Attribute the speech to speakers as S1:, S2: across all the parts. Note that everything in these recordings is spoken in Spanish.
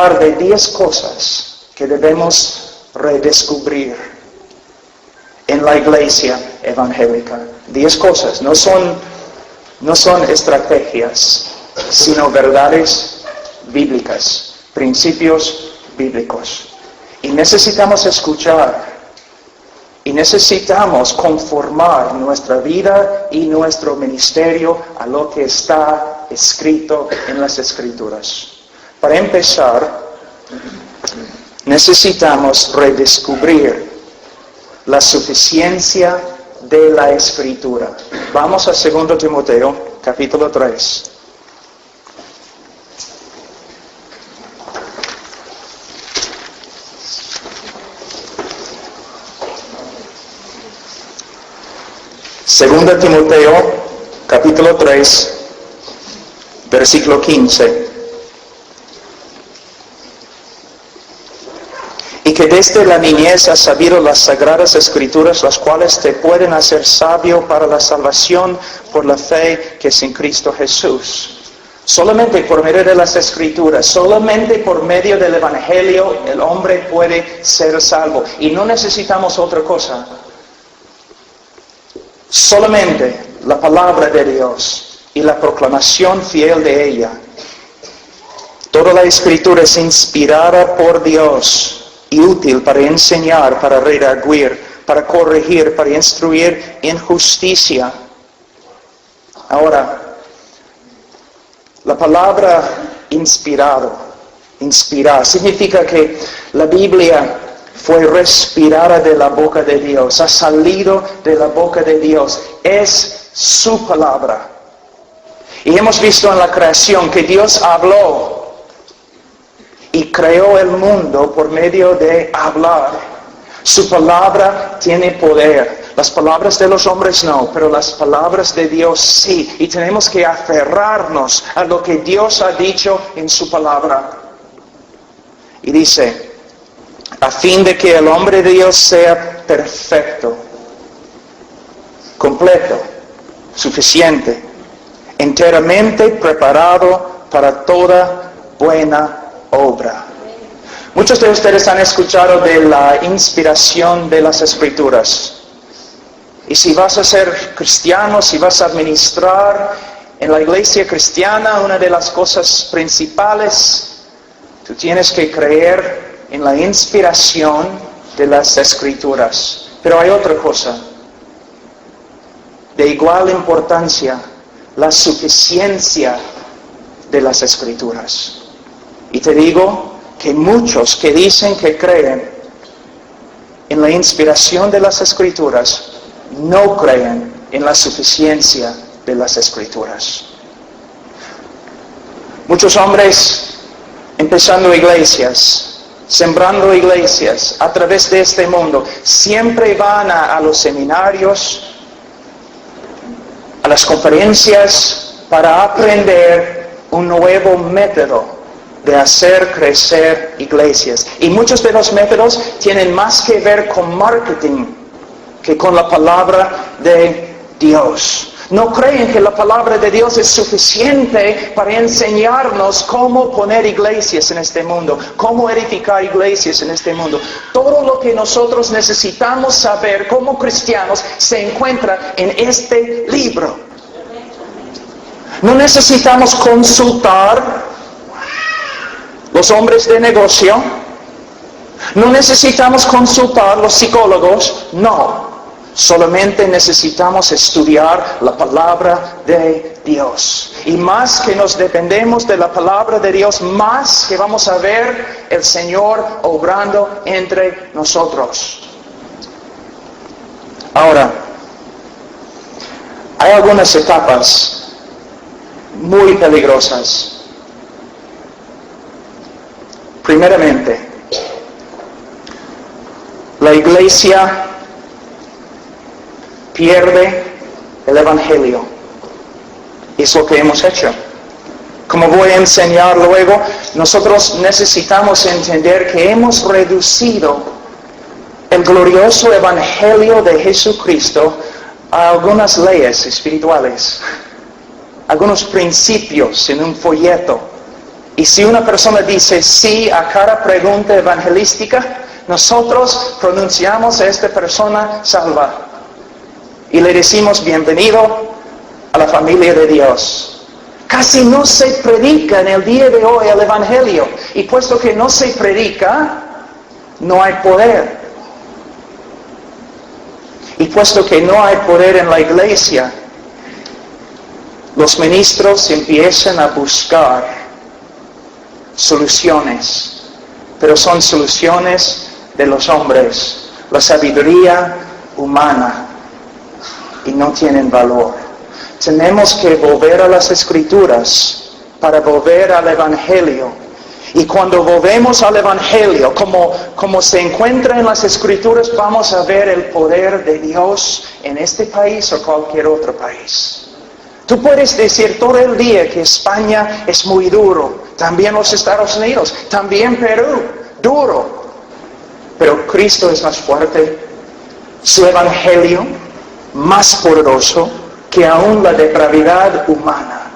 S1: hablar de 10 cosas que debemos redescubrir en la iglesia evangélica. 10 cosas, no son estrategias, sino verdades bíblicas, principios bíblicos. Y necesitamos escuchar, y necesitamos conformar nuestra vida y nuestro ministerio a lo que está escrito en las Escrituras. Para empezar, necesitamos redescubrir la suficiencia de la Escritura. Vamos a 2 Timoteo, capítulo 3. Segunda Timoteo, capítulo 3, versículo 15. Y que desde la niñez has sabido las sagradas escrituras, las cuales te pueden hacer sabio para la salvación por la fe que es en Cristo Jesús. Solamente por medio de las escrituras, solamente por medio del evangelio, el hombre puede ser salvo. Y no necesitamos otra cosa. Solamente la palabra de Dios y la proclamación fiel de ella. Toda la escritura es inspirada por Dios y útil para enseñar, para redarguir, para corregir, para instruir en justicia. Ahora, la palabra inspirar, significa que la Biblia fue respirada de la boca de Dios, ha salido de la boca de Dios, es su palabra. Y hemos visto en la creación que Dios habló y creó el mundo por medio de hablar. Su palabra tiene poder. Las palabras de los hombres no, pero las palabras de Dios sí. Y tenemos que aferrarnos a lo que Dios ha dicho en su palabra. Y dice, a fin de que el hombre de Dios sea perfecto, completo, suficiente, enteramente preparado para toda buena obra. Muchos de ustedes han escuchado de la inspiración de las Escrituras. Y si vas a ser cristiano, si vas a administrar en la iglesia cristiana, una de las cosas principales, tú tienes que creer en la inspiración de las Escrituras. Pero hay otra cosa, de igual importancia, la suficiencia de las Escrituras. Y te digo que muchos que dicen que creen en la inspiración de las Escrituras, no creen en la suficiencia de las Escrituras. Muchos hombres empezando iglesias, sembrando iglesias a través de este mundo, siempre van a los seminarios, a las conferencias para aprender un nuevo método de hacer crecer iglesias. Y muchos de los métodos tienen más que ver con marketing que con la palabra de Dios. No creen que la palabra de Dios es suficiente para enseñarnos cómo poner iglesias en este mundo, cómo edificar iglesias en este mundo. Todo lo que nosotros necesitamos saber como cristianos se encuentra en este libro. No necesitamos consultar los hombres de negocio, no necesitamos consultar los psicólogos, no. Solamente necesitamos estudiar la palabra de Dios. Y más que nos dependemos de la palabra de Dios, más que vamos a ver el Señor obrando entre nosotros. Ahora, hay algunas etapas muy peligrosas. Primeramente, la iglesia pierde el evangelio. Es lo que hemos hecho. Como voy a enseñar luego, nosotros necesitamos entender que hemos reducido el glorioso evangelio de Jesucristo a algunas leyes espirituales, algunos principios en un folleto, Y si una persona dice sí a cada pregunta evangelística, nosotros pronunciamos a esta persona salva. Y le decimos bienvenido a la familia de Dios. Casi no se predica en el día de hoy el Evangelio. Y puesto que no se predica, no hay poder. Y puesto que no hay poder en la iglesia, los ministros empiezan a buscar soluciones. Pero son soluciones de los hombres, la sabiduría humana, y no tienen valor. Tenemos que volver a las Escrituras para volver al Evangelio. Y cuando volvemos al Evangelio, como se encuentra en las Escrituras, vamos a ver el poder de Dios en este país o cualquier otro país. Tú puedes decir todo el día que España es muy duro, también los Estados Unidos, también Perú, duro. Pero Cristo es más fuerte, su Evangelio más poderoso que aún la depravidad humana.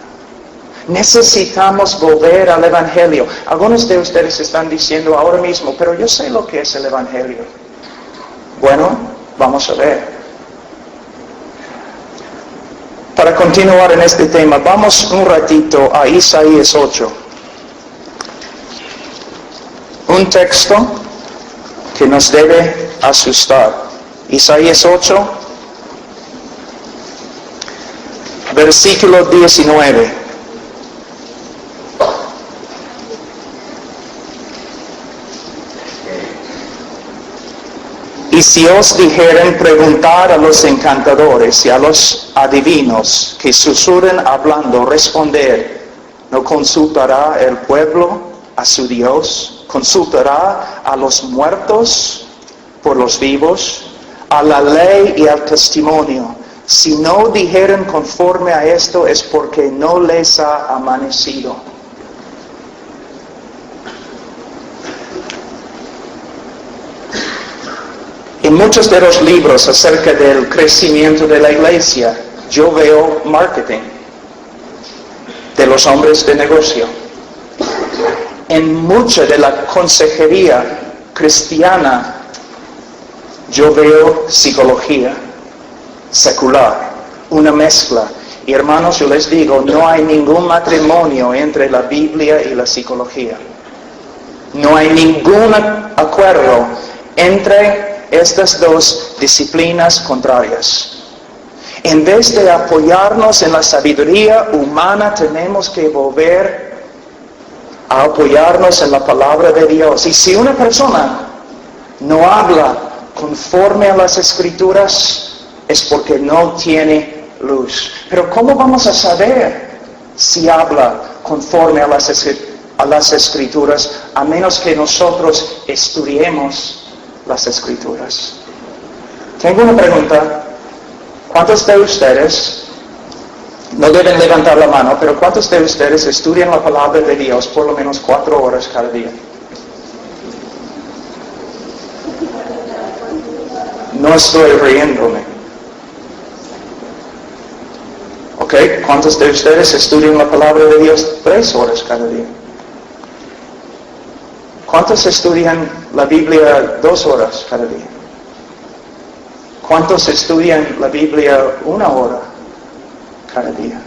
S1: Necesitamos volver al Evangelio. Algunos de ustedes están diciendo ahora mismo, pero yo sé lo que es el Evangelio. Bueno, vamos a ver. Para continuar en este tema, vamos un ratito a Isaías 8. Un texto que nos debe asustar. Isaías 8, versículo 19. Y si os dijeren preguntar a los encantadores y a los adivinos que susurren hablando, responder, ¿no consultará el pueblo a su Dios? ¿Consultará a los muertos por los vivos? A la ley y al testimonio. Si no dijeren conforme a esto es porque no les ha amanecido. En muchos de los libros acerca del crecimiento de la iglesia, yo veo marketing de los hombres de negocio. En mucha de la consejería cristiana, yo veo psicología secular, una mezcla. Y hermanos, yo les digo, no hay ningún matrimonio entre la Biblia y la psicología. No hay ningún acuerdo entre estas dos disciplinas contrarias. En vez de apoyarnos en la sabiduría humana, tenemos que volver a apoyarnos en la palabra de Dios. Y si una persona no habla conforme a las Escrituras, es porque no tiene luz. Pero ¿cómo vamos a saber si habla conforme a las Escrituras, a menos que nosotros estudiemos las Escrituras? Tengo una pregunta. ¿Cuántos de ustedes, no deben levantar la mano, pero cuántos de ustedes estudian la palabra de Dios por lo menos 4 horas cada día? No estoy riéndome. ¿Ok? ¿Cuántos de ustedes estudian la palabra de Dios 3 horas cada día? ¿Cuántos estudian la Biblia 2 horas cada día? ¿Cuántos estudian la Biblia 1 hora cada día?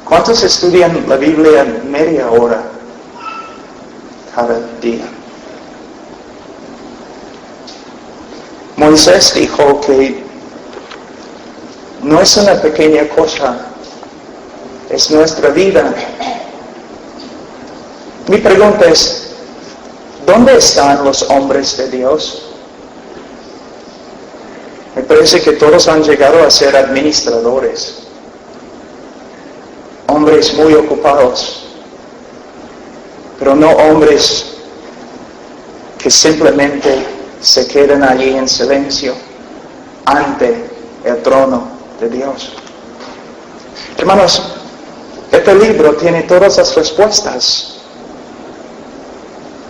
S1: ¿Cuántos estudian la Biblia media hora cada día? Moisés dijo que no es una pequeña cosa, es nuestra vida. Mi pregunta es, ¿dónde están los hombres de Dios? Me parece que todos han llegado a ser administradores, hombres muy ocupados, pero no hombres que simplemente se quedan allí en silencio ante el trono de Dios. Hermanos, este libro tiene todas las respuestas,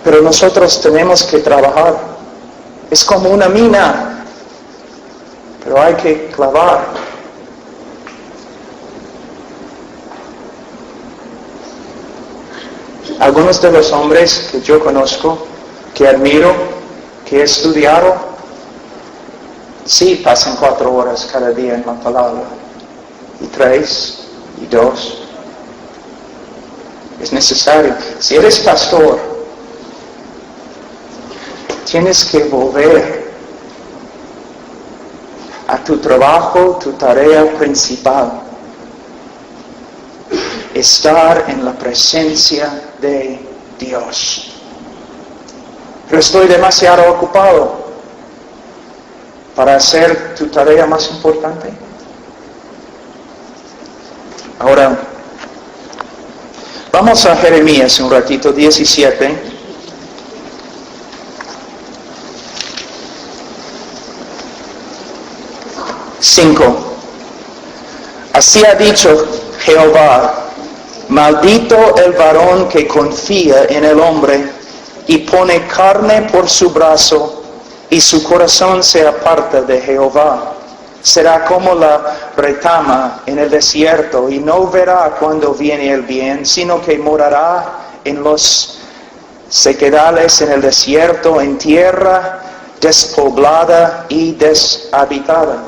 S1: pero nosotros tenemos que trabajar. Es como una mina, pero hay que clavar. Algunos de los hombres que yo conozco, que admiro, que he estudiado, sí pasan 4 horas cada día en la palabra, y 3, y 2. Es necesario. Si eres pastor, tienes que volver a tu trabajo, tu tarea principal. Estar en la presencia de Dios. Pero estoy demasiado ocupado para hacer tu tarea más importante. Ahora, vamos a Jeremías un ratito, 17. Así ha dicho Jehová: maldito el varón que confía en el hombre y pone carne por su brazo, y su corazón se aparta de Jehová. Será como la retama en el desierto, y no verá cuando viene el bien, sino que morará en los sequedales, en el desierto, en tierra despoblada y deshabitada.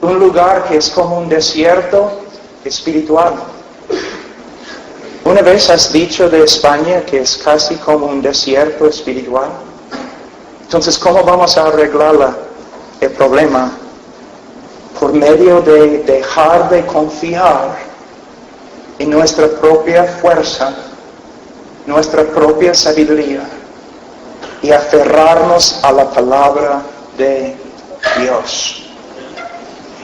S1: Un lugar que es como un desierto espiritual. ¿Una vez has dicho de España que es casi como un desierto espiritual? Entonces, ¿cómo vamos a arreglar el problema? Por medio de dejar de confiar en nuestra propia fuerza, nuestra propia sabiduría, y aferrarnos a la palabra de Dios.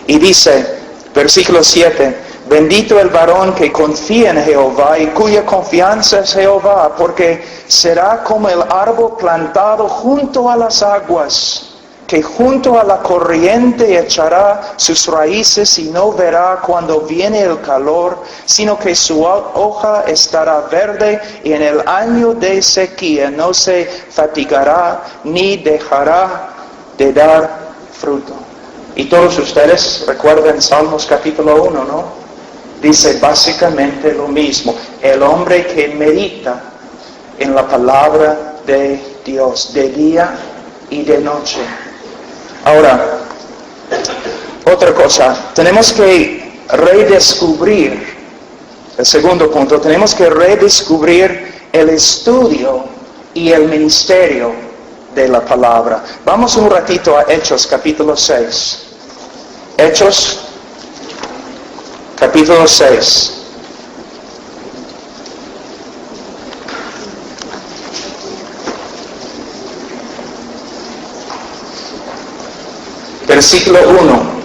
S1: Y dice, versículo 7, bendito el varón que confía en Jehová y cuya confianza es Jehová, porque será como el árbol plantado junto a las aguas, que junto a la corriente echará sus raíces y no verá cuando viene el calor, sino que su hoja estará verde, y en el año de sequía no se fatigará ni dejará de dar fruto. Y todos ustedes recuerdan Salmos capítulo 1, ¿no? Dice básicamente lo mismo. El hombre que medita en la palabra de Dios de día y de noche. Ahora, otra cosa, tenemos que redescubrir, el segundo punto, tenemos que redescubrir el estudio y el ministerio de la palabra. Vamos un ratito a Hechos capítulo 6. Hechos capítulo 6. Versículo 1.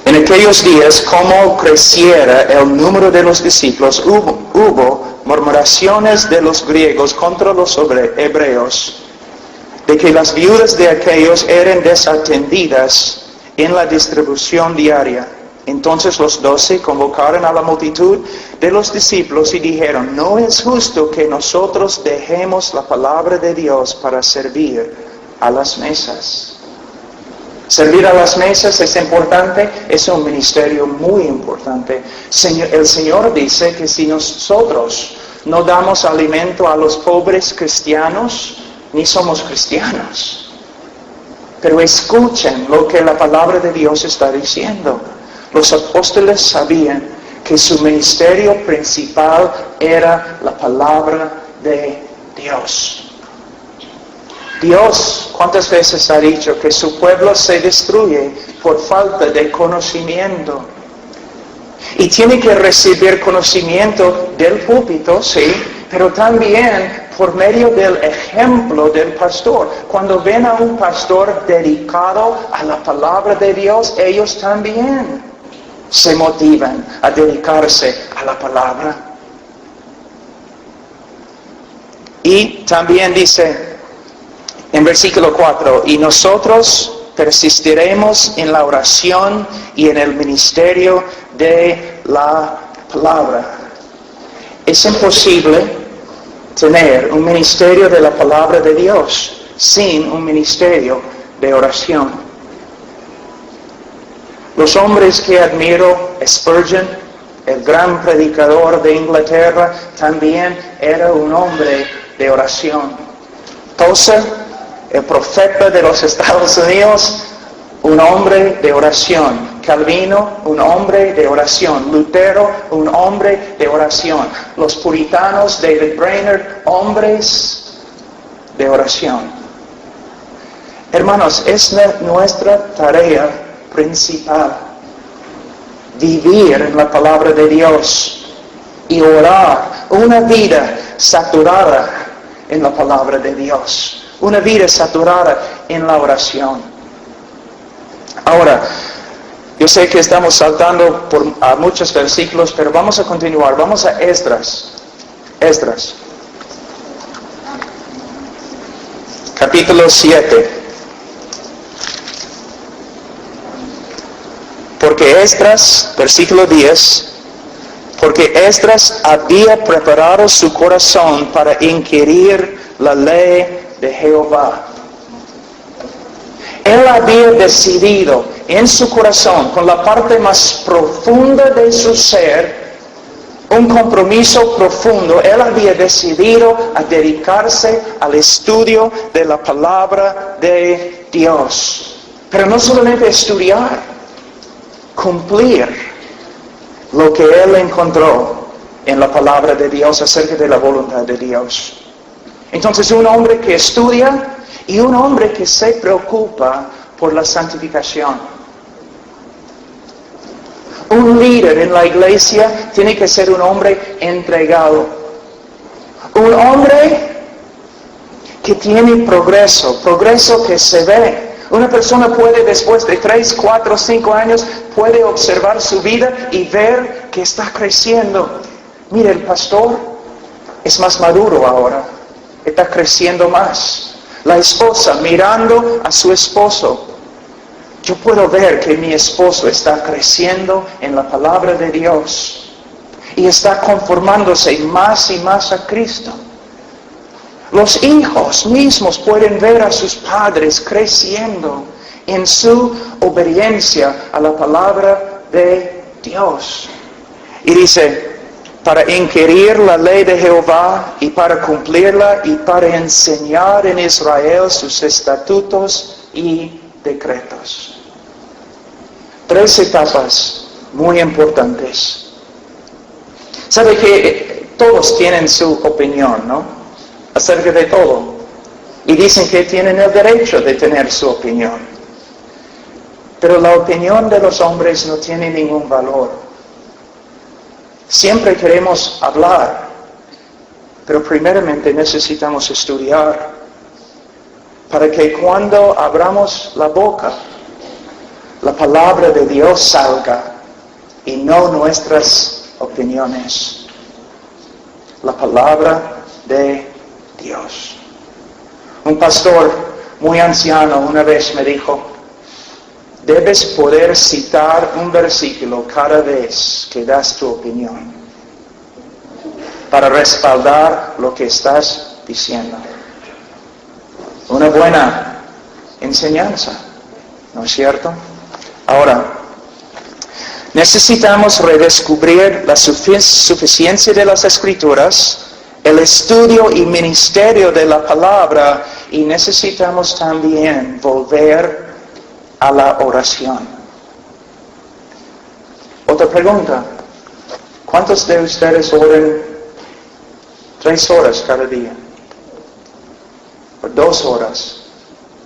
S1: En aquellos días, como creciera el número de los discípulos, hubo murmuraciones de los griegos contra los hebreos, de que las viudas de aquellos eran desatendidas en la distribución diaria. Entonces los 12 convocaron a la multitud de los discípulos y dijeron, no es justo que nosotros dejemos la palabra de Dios para servir a las mesas. Servir a las mesas es importante, es un ministerio muy importante. El Señor dice que si nosotros no damos alimento a los pobres cristianos, ni somos cristianos. Pero escuchen lo que la palabra de Dios está diciendo. Los apóstoles sabían que su ministerio principal era la palabra de Dios. Dios, ¿cuántas veces ha dicho que su pueblo se destruye por falta de conocimiento? Y tiene que recibir conocimiento del púlpito, sí, pero también por medio del ejemplo del pastor. Cuando ven a un pastor dedicado a la palabra de Dios, ellos también se motivan a dedicarse a la palabra. Y también dice en versículo 4, y nosotros persistiremos en la oración y en el ministerio de la palabra. Es imposible tener un ministerio de la palabra de Dios sin un ministerio de oración. Los hombres que admiro, Spurgeon, el gran predicador de Inglaterra, también era un hombre de oración. Tozer, el profeta de los Estados Unidos, un hombre de oración. Calvino, un hombre de oración. Lutero, un hombre de oración. Los puritanos, David Brainerd, hombres de oración. Hermanos, es nuestra tarea principal vivir en la palabra de Dios y orar una vida saturada en la palabra de Dios, una vida saturada en la oración. Ahora, yo sé que estamos saltando a muchos versículos, pero vamos a continuar. Vamos a Esdras. Esdras. Capítulo 7. Porque Esdras, versículo 10, porque Esdras había preparado su corazón para inquirir la ley de Jehová. Él había decidido en su corazón, con la parte más profunda de su ser, un compromiso profundo. Él había decidido a dedicarse al estudio de la palabra de Dios. Pero no solamente estudiar, cumplir lo que él encontró en la palabra de Dios acerca de la voluntad de Dios. Entonces, un hombre que estudia y un hombre que se preocupa por la santificación. Un líder en la iglesia tiene que ser un hombre entregado. Un hombre que tiene progreso que se ve. Una persona puede, después de 3, 4, 5 años, puede observar su vida y ver que está creciendo. Mire, el pastor es más maduro ahora, está creciendo más. La esposa mirando a su esposo. Yo puedo ver que mi esposo está creciendo en la palabra de Dios y está conformándose más y más a Cristo. Los hijos mismos pueden ver a sus padres creciendo en su obediencia a la palabra de Dios. Y dice, para inquirir la ley de Jehová y para cumplirla y para enseñar en Israel sus estatutos y decretos. 3 etapas muy importantes. ¿Sabe que todos tienen su opinión, no? Acerca de todo. Y dicen que tienen el derecho de tener su opinión. Pero la opinión de los hombres no tiene ningún valor. Siempre queremos hablar, pero primeramente necesitamos estudiar para que cuando abramos la boca, la palabra de Dios salga y no nuestras opiniones. La palabra de Dios. Un pastor muy anciano una vez me dijo, debes poder citar un versículo cada vez que das tu opinión para respaldar lo que estás diciendo. Una buena enseñanza, ¿no es cierto? Ahora, necesitamos redescubrir la suficiencia de las Escrituras, el estudio y ministerio de la palabra, y necesitamos también volver a la oración. Otra pregunta. ¿Cuántos de ustedes oran 3 horas cada día? ¿O 2 horas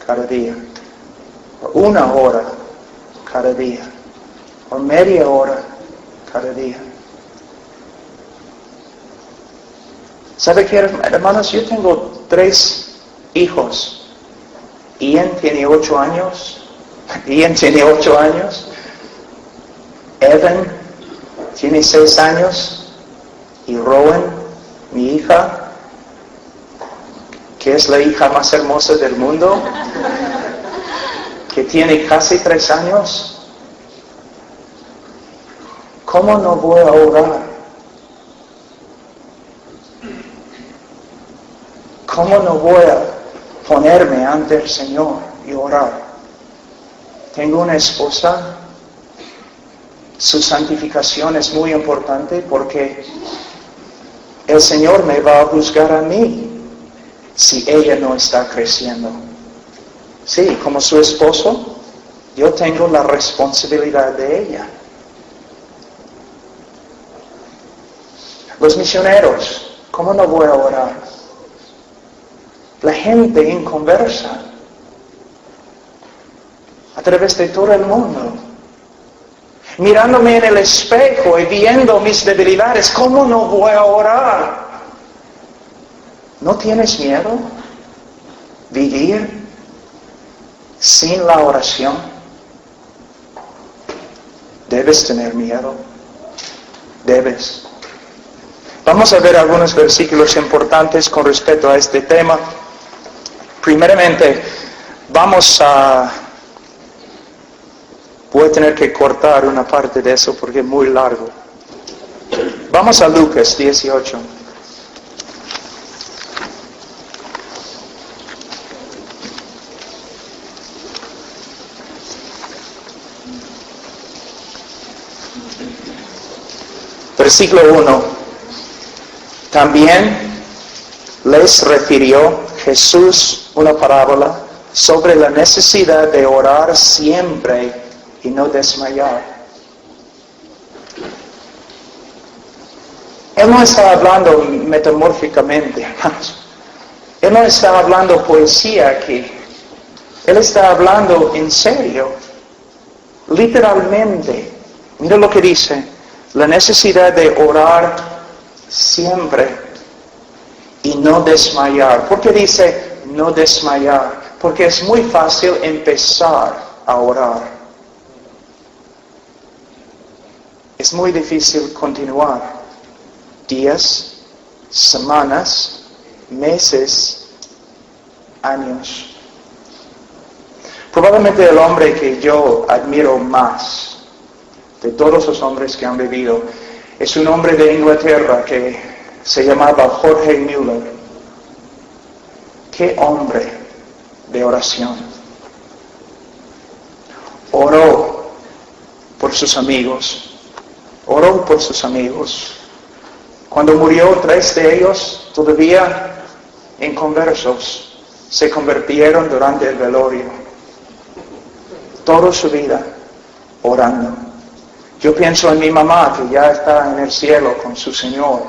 S1: cada día? ¿O 1 hora cada día? ¿O media hora cada día? ¿Sabe qué, hermanos? Yo tengo 3 hijos. Ian tiene 8 años. Evan tiene 6 años. Y Rowan, mi hija, que es la hija más hermosa del mundo, que tiene casi 3 años. ¿Cómo no voy a orar? ¿Cómo no voy a ponerme ante el Señor y orar. Tengo una esposa. Su santificación es muy importante porque el Señor me va a juzgar a mí si ella no está creciendo. Sí, como su esposo, yo tengo la responsabilidad de ella. Los misioneros, ¿cómo no voy a orar? La gente inconversa a través de todo el mundo. Mirándome en el espejo y viendo mis debilidades, ¿cómo no voy a orar? ¿No tienes miedo? ¿Vivir sin la oración? Debes tener miedo. Debes. Vamos a ver algunos versículos importantes con respecto a este tema. Primeramente, voy a tener que cortar una parte de eso porque es muy largo. Vamos a Lucas 18. Versículo 1. También les refirió Jesús una parábola sobre la necesidad de orar siempre y no desmayar. Él no está hablando metamórficamente, hermanos. Él no está hablando poesía aquí. Él está hablando en serio, literalmente. Mira lo que dice: la necesidad de orar siempre y no desmayar. ¿Por qué dice no desmayar? Porque es muy fácil empezar a orar. Es muy difícil continuar. Días, semanas, meses, años. Probablemente el hombre que yo admiro más de todos los hombres que han vivido es un hombre de Inglaterra que se llamaba Jorge Müller. ¡Qué hombre de oración! Oró por sus amigos. Oró por sus amigos. Cuando murió, 3 de ellos, todavía inconversos, se convirtieron durante el velorio. Toda su vida orando. Yo pienso en mi mamá, que ya está en el cielo con su Señor.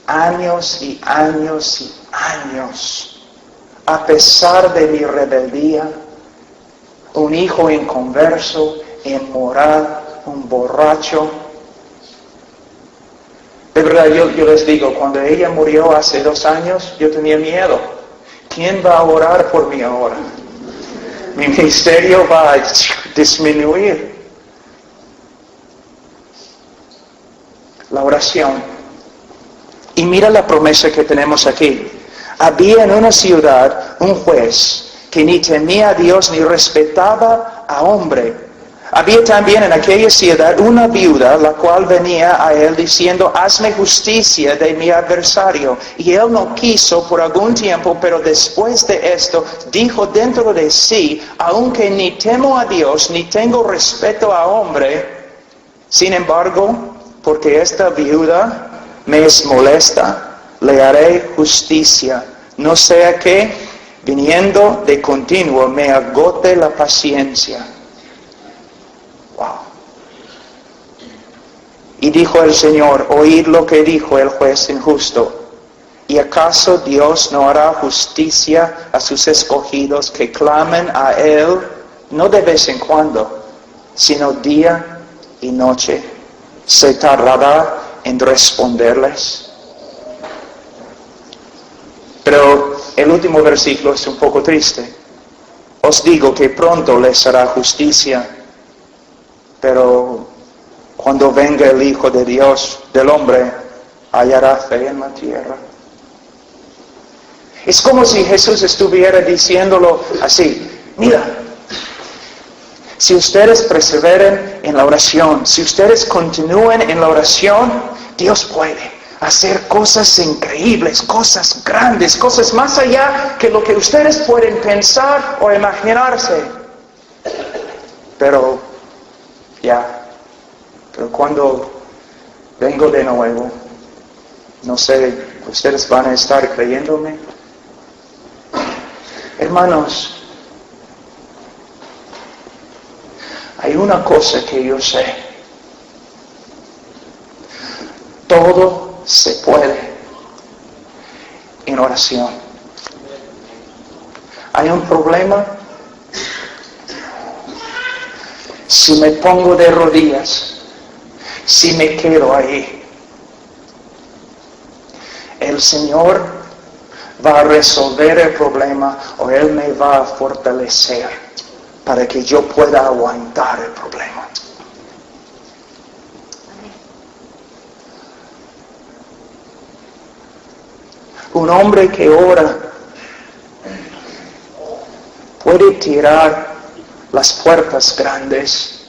S1: Años y años y años, a pesar de mi rebeldía, un hijo inconverso, inmoral, un borracho. De verdad, yo les digo, cuando ella murió hace 2 años, yo tenía miedo. ¿Quién va a orar por mí ahora? Mi ministerio va a disminuir. La oración. Y mira la promesa que tenemos aquí. Había en una ciudad un juez que ni temía a Dios ni respetaba a hombre. Había también en aquella ciudad una viuda, la cual venía a él diciendo: hazme justicia de mi adversario. Y él no quiso por algún tiempo, pero después de esto dijo dentro de sí: aunque ni temo a Dios ni tengo respeto a hombre, sin embargo, porque esta viuda me es molesta, le haré justicia, no sea que, viniendo de continuo, me agote la paciencia. Wow. Y dijo el Señor: oíd lo que dijo el juez injusto. ¿Y acaso Dios no hará justicia a sus escogidos que clamen a Él, no de vez en cuando, sino día y noche? ¿Se tardará en responderles? Pero el último versículo es un poco triste. Os digo que pronto les hará justicia, pero cuando venga el Hijo de Dios, del hombre, hallará fe en la tierra. Es como si Jesús estuviera diciéndolo así: mira, si ustedes perseveren en la oración, si ustedes continúen en la oración, Dios puede. hacer cosas increíbles, cosas grandes, cosas más allá que lo que ustedes pueden pensar o imaginarse. Pero cuando vengo de nuevo, no sé, ustedes van a estar creyéndome. Hermanos, hay una cosa que yo sé. Todo se puede en oración. ¿Hay un problema? Si me pongo de rodillas, si me quedo ahí, el Señor va a resolver el problema o Él me va a fortalecer para que yo pueda aguantar el problema. Un hombre que ora puede tirar las puertas grandes,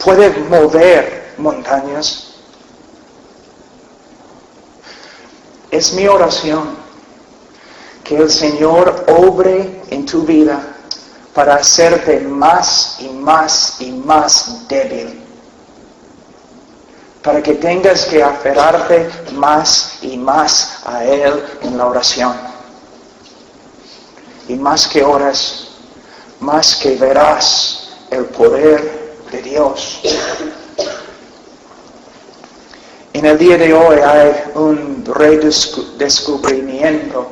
S1: puede mover montañas. Es mi oración que el Señor obre en tu vida para hacerte más y más y más débil, para que tengas que aferrarte más y más a Él en la oración. Y más que oras, más que verás el poder de Dios. En el día de hoy hay un redescubrimiento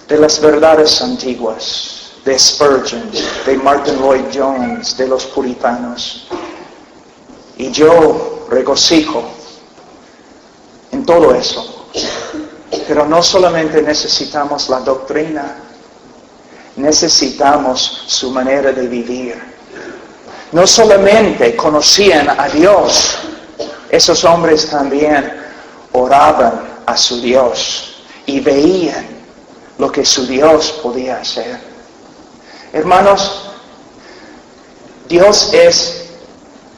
S1: de las verdades antiguas, de Spurgeon, de Martin Lloyd Jones, de los puritanos. Y yo regocijo en todo eso. Pero no solamente necesitamos la doctrina, necesitamos su manera de vivir. No solamente conocían a Dios, esos hombres también oraban a su Dios y veían lo que su Dios podía hacer. Hermanos, Dios es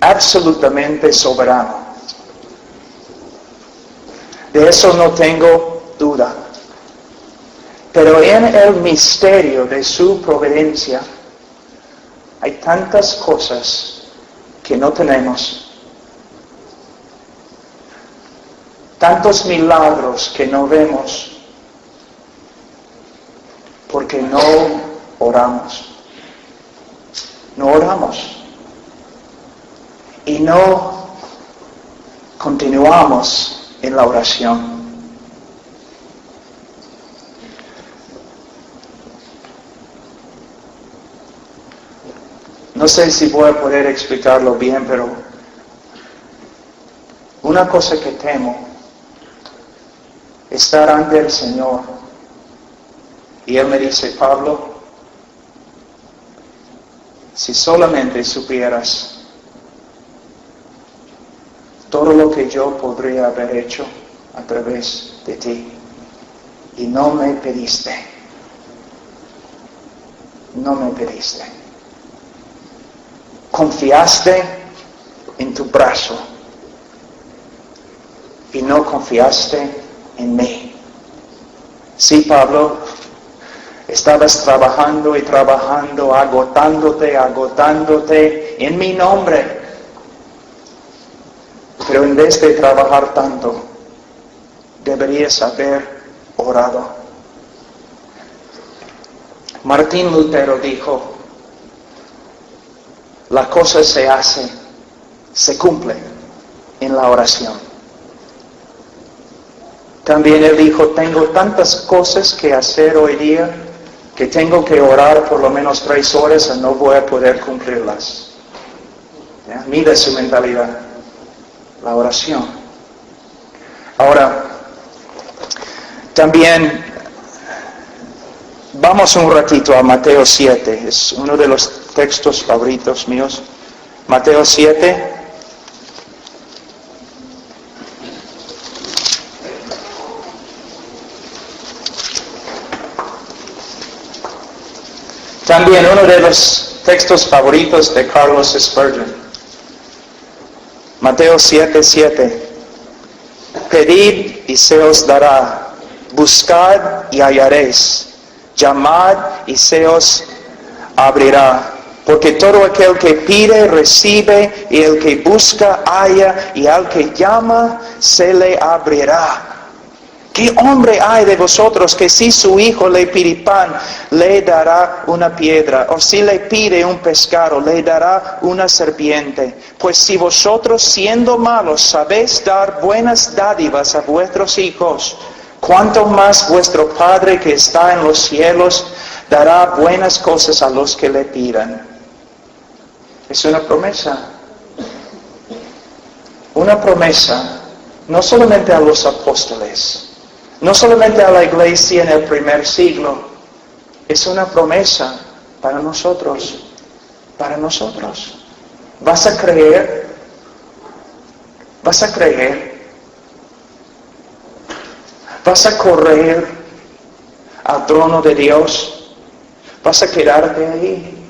S1: absolutamente soberano. De eso no tengo duda. Pero en el misterio de su providencia hay tantas cosas que no tenemos. Tantos milagros que no vemos porque no oramos. No oramos. Y no continuamos en la oración. No sé si voy a poder explicarlo bien, pero una cosa que temo, estar ante el Señor. Y Él me dice, Pablo, si solamente supieras todo lo que yo podría haber hecho a través de ti, y no me pediste. Confiaste en tu brazo y no confiaste en mí. Sí, Pablo, estabas trabajando y trabajando, agotándote en mi nombre. Pero en vez de trabajar tanto, deberías haber orado. Martín Lutero dijo, la cosa se hace, se cumple en la oración. También él dijo, tengo tantas cosas que hacer hoy día que tengo que orar por lo menos 3 horas y no voy a poder cumplirlas. ¿Ya? Mira su mentalidad, la oración. Ahora, también vamos un ratito a Mateo 7, es uno de los textos favoritos míos. Mateo 7. También uno de los textos favoritos de Carlos Spurgeon. Mateo 7:7. Pedid y se os dará, buscad y hallaréis, llamad y se os abrirá. Porque todo aquel que pide, recibe, y el que busca, halla, y al que llama, se le abrirá. ¿Qué hombre hay de vosotros que si su hijo le pide pan, le dará una piedra? O si le pide un pescado, le dará una serpiente? Pues si vosotros, siendo malos, sabéis dar buenas dádivas a vuestros hijos, ¿cuánto más vuestro Padre que está en los cielos dará buenas cosas a los que le pidan? Es una promesa. Una promesa, no solamente a los apóstoles, no solamente a la iglesia en el primer siglo, es una promesa para nosotros, para nosotros. ¿Vas a creer? ¿Vas a creer? ¿Vas a correr al trono de Dios? ¿Vas a quedarte ahí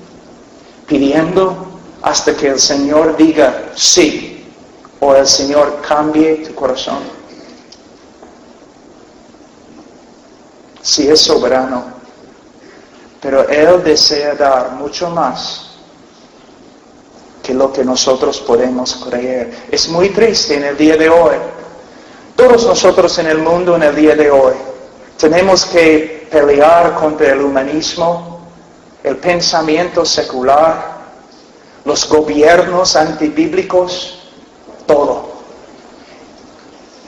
S1: pidiendo hasta que el Señor diga sí o el Señor cambie tu corazón? Sí, es soberano, pero Él desea dar mucho más que lo que nosotros podemos creer. Es muy triste en el día de hoy. Todos nosotros en el mundo en el día de hoy tenemos que pelear contra el humanismo, el pensamiento secular, los gobiernos antibíblicos, todo.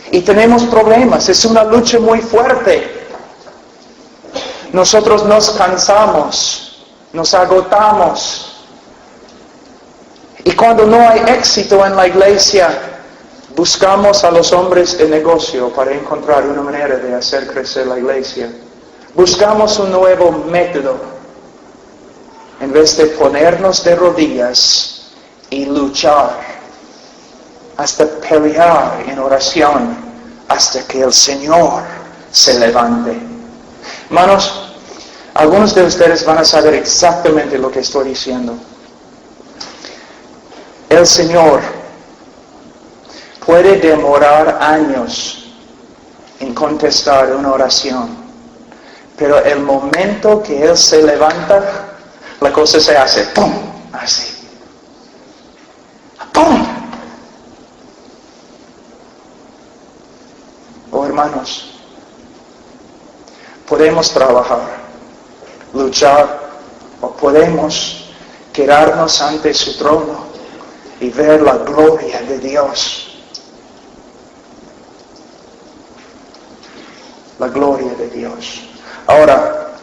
S1: Y tenemos problemas, es una lucha muy fuerte. Nosotros nos cansamos, nos agotamos. Y cuando no hay éxito en la iglesia, buscamos a los hombres de negocio para encontrar una manera de hacer crecer la iglesia. Buscamos un nuevo método. En vez de ponernos de rodillas y luchar, hasta pelear en oración, hasta que el Señor se levante. Hermanos, algunos de ustedes van a saber exactamente lo que estoy diciendo. El Señor puede demorar años en contestar una oración, pero el momento que Él se levanta, la cosa se hace, ¡pum!, así. ¡Pum! Oh, hermanos, podemos trabajar, luchar, o podemos quedarnos ante su trono y ver la gloria de Dios. La gloria de Dios. Ahora,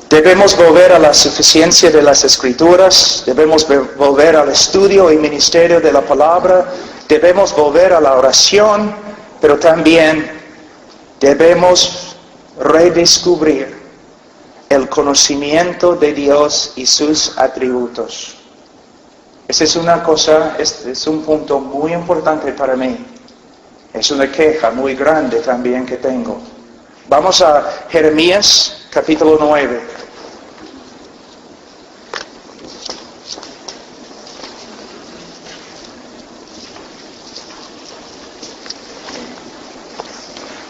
S1: debemos volver a la suficiencia de las Escrituras, debemos volver al estudio y ministerio de la palabra, debemos volver a la oración, pero también debemos redescubrir el conocimiento de Dios y sus atributos. Esa es una cosa, es un punto muy importante para mí. Es una queja muy grande también que tengo. Vamos a Jeremías capítulo 9.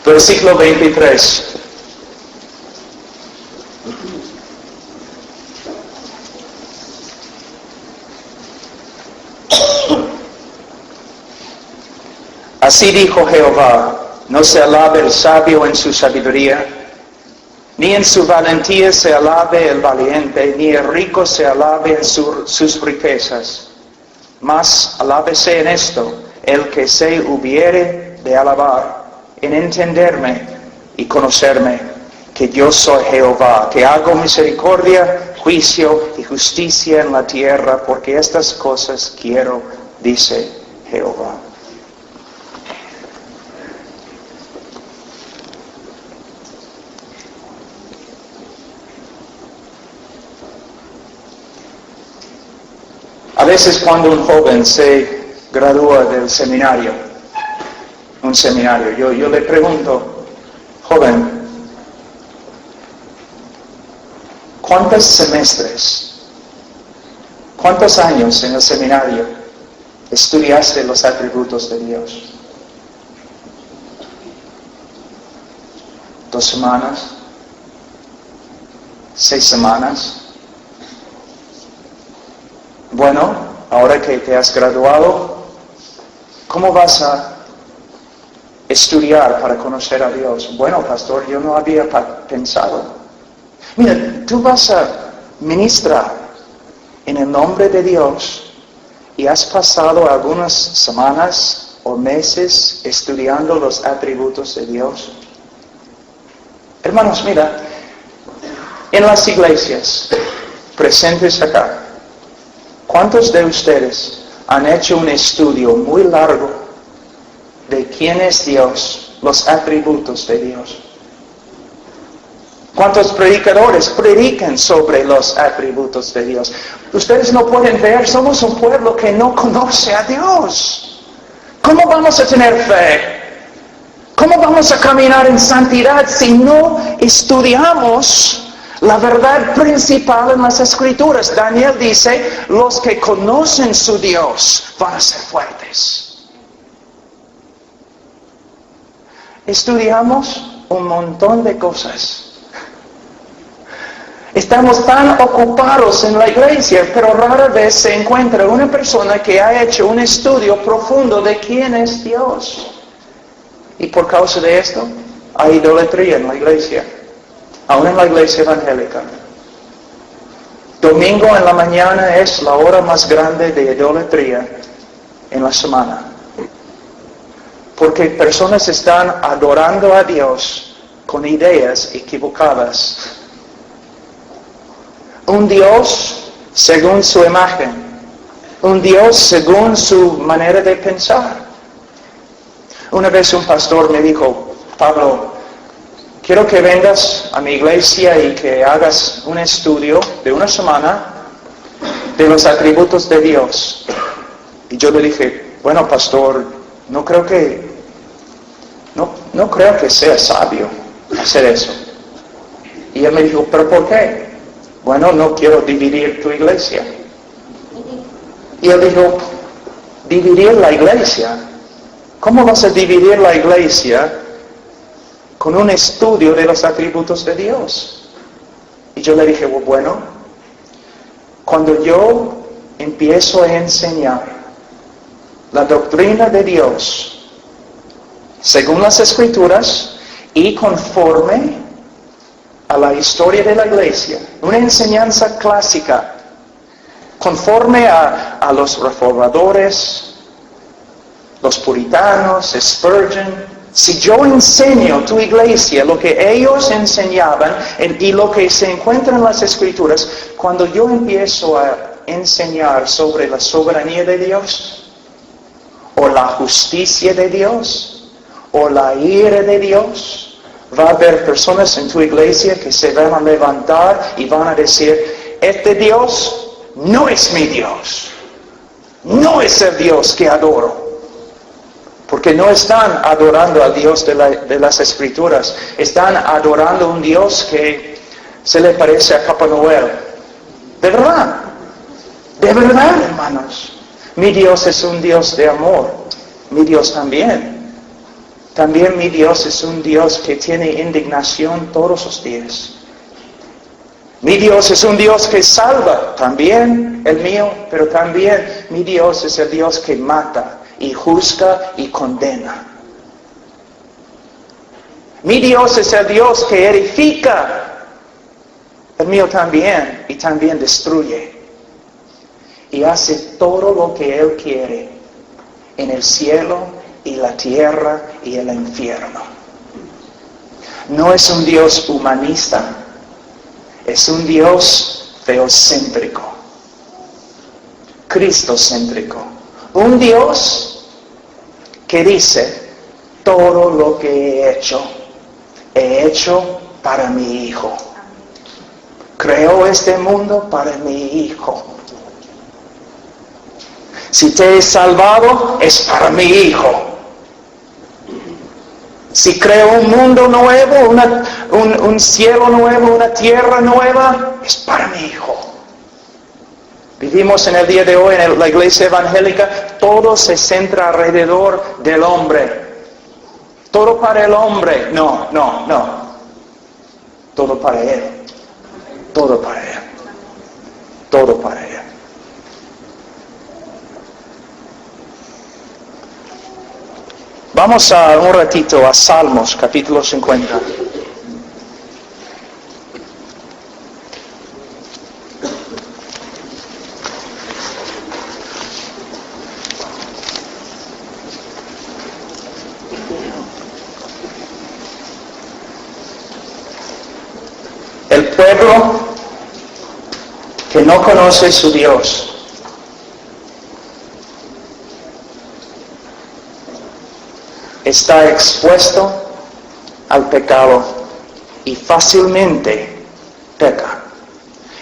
S1: Versículo 23. Así dijo Jehová: no se alabe el sabio en su sabiduría, ni en su valentía se alabe el valiente, ni el rico se alabe en sus riquezas. Mas alábese en esto el que se hubiere de alabar, en entenderme y conocerme, que yo soy Jehová, que hago misericordia, juicio y justicia en la tierra, porque estas cosas quiero, dice Jehová. A veces cuando un joven se gradúa del seminario, yo le pregunto: joven, ¿cuántos semestres, cuántos años en el seminario estudiaste los atributos de Dios? 2 semanas, 6 semanas. Bueno, ahora que te has graduado, ¿cómo vas a estudiar para conocer a Dios? Bueno, pastor, yo no había pensado. Mira, tú vas a ministrar en el nombre de Dios y has pasado algunas semanas o meses estudiando los atributos de Dios. Hermanos, mira, en las iglesias presentes acá, ¿cuántos de ustedes han hecho un estudio muy largo de quién es Dios, los atributos de Dios? ¿Cuántos predicadores predican sobre los atributos de Dios? Ustedes no pueden ver, somos un pueblo que no conoce a Dios. ¿Cómo vamos a tener fe? ¿Cómo vamos a caminar en santidad si no estudiamos la verdad principal en las Escrituras? Daniel dice, los que conocen su Dios van a ser fuertes. Estudiamos un montón de cosas. Estamos tan ocupados en la iglesia, pero rara vez se encuentra una persona que ha hecho un estudio profundo de quién es Dios. Y por causa de esto, hay idolatría en la iglesia, aún en la iglesia evangélica. Domingo en la mañana es la hora más grande de idolatría en la semana. Porque personas están adorando a Dios con ideas equivocadas. Un Dios según su imagen. Un Dios según su manera de pensar. Una vez un pastor me dijo, Pablo, quiero que vengas a mi iglesia y que hagas un estudio de una semana de los atributos de Dios. Y yo le dije, bueno, pastor, no creo que sea sabio hacer eso. Y él me dijo, ¿pero por qué? Bueno, no quiero dividir tu iglesia. Y él dijo, ¿dividir la iglesia? ¿Cómo vas a dividir la iglesia con un estudio de los atributos de Dios? Y yo le dije, bueno, cuando yo empiezo a enseñar la doctrina de Dios, según las Escrituras y conforme a la historia de la iglesia, una enseñanza clásica, conforme a los reformadores, los puritanos, Spurgeon. Si yo enseño tu iglesia lo que ellos enseñaban y lo que se encuentra en las Escrituras, cuando yo empiezo a enseñar sobre la soberanía de Dios, o la justicia de Dios, o la ira de Dios, va a haber personas en tu iglesia que se van a levantar y van a decir, este Dios no es mi Dios, no es el Dios que adoro. Porque no están adorando al Dios de las Escrituras, están adorando a un Dios que se le parece a Papá Noel. De verdad, hermanos. Mi Dios es un Dios de amor, mi Dios también. También mi Dios es un Dios que tiene indignación todos los días. Mi Dios es un Dios que salva, también el mío, pero también mi Dios es el Dios que mata y juzga y condena. Mi Dios es el Dios que edifica, el mío también, y también destruye. Y hace todo lo que Él quiere en el cielo y la tierra y el infierno. No es un Dios humanista, es un Dios teocéntrico, cristocéntrico. Un Dios que dice, todo lo que he hecho para mi Hijo. Creo este mundo para mi Hijo. Si te he salvado, es para mi Hijo. Si creo un mundo nuevo, un cielo nuevo, una tierra nueva, es para mi Hijo. Vivimos en el día de hoy en la iglesia evangélica, todo se centra alrededor del hombre. Todo para el hombre. No. Todo para Él. Todo para Él. Todo para Él. Vamos a un ratito a Salmos, capítulo 50. El pueblo que no conoce su Dios está expuesto al pecado y fácilmente peca.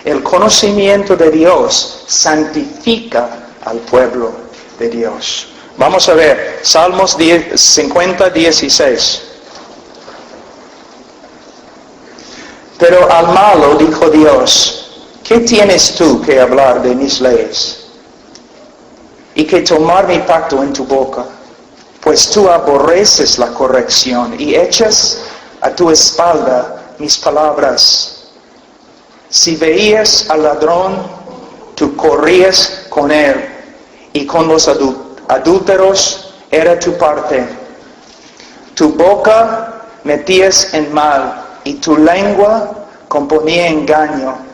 S1: El conocimiento de Dios santifica al pueblo de Dios. Vamos a ver, Salmos 50, 16. Pero al malo dijo Dios, ¿qué tienes tú que hablar de mis leyes? Y que tomar mi pacto en tu boca. Pues tú aborreces la corrección y echas a tu espalda mis palabras. Si veías al ladrón, tú corrías con él, y con los adúlteros era tu parte. Tu boca metías en mal, y tu lengua componía engaño.